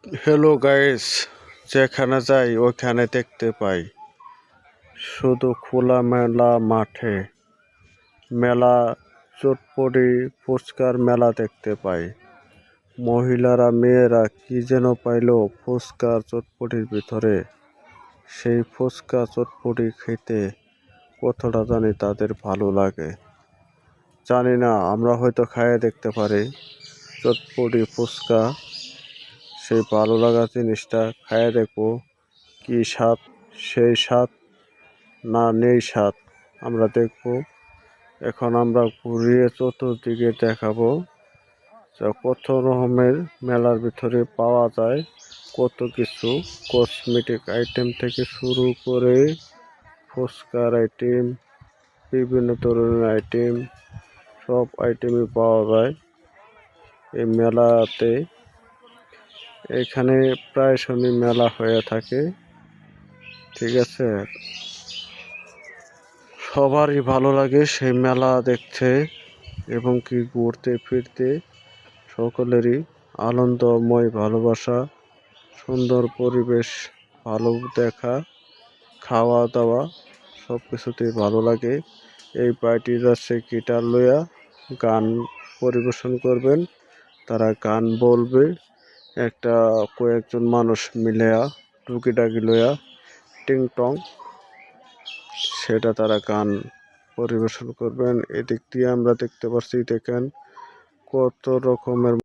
Hello guys, যেখানে যাই ওখানে দেখতে পাই শুধু খোলামেলা মাঠে মেলা, চটপটি ফুচকার মেলা দেখতে পাই। মহিলারা মেয়েরা কি যেন পাইলো ফুচকা চটপটির ভিতরে। সেই ফুচকা চটপটি খেতে কতটা জানি তাদের ভালো লাগে জানি না, আমরা হয়তো খাইয়ে দেখতে পারি চটপটি ফুচকা। সেই ভালো লাগা জিনিসটা খাইয়ে দেখবো কি স্বাদ, সেই স্বাদ না নেই স্বাদ আমরা দেখব। এখন আমরা ঘুরিয়ে চতুর্দিকে দেখাবো যে কত রকমের মেলার ভিতরে পাওয়া যায়, কত কিছু কসমেটিক আইটেম থেকে শুরু করে ফুচকার আইটেম, বিভিন্ন ধরনের আইটেম, সব আইটেমই পাওয়া যায় এই মেলাতে। এখানে প্রায় সময় মেলা হয়ে থাকে, ঠিক আছে। সবারই ভালো লাগে সেই মেলা দেখতে এবং কি ঘুরতে ফিরতে। সকলেরই আনন্দময় ভালোবাসা, সুন্দর পরিবেশ, ভালো দেখা, খাওয়া দাওয়া সব কিছুতেই ভালো লাগে। এই পার্টি যাচ্ছে গিটার লইয়া গান পরিবেশন করবেন, তারা গান বলবে। কয়েকজন মানুষ মিলেয়া টুকিটাকি লইয়া টিং টং সেটা তারা গান পরিবেশন করবেন। এদিক দিয়ে আমরা দেখতে পাচ্ছি, দেখেন কত রকমের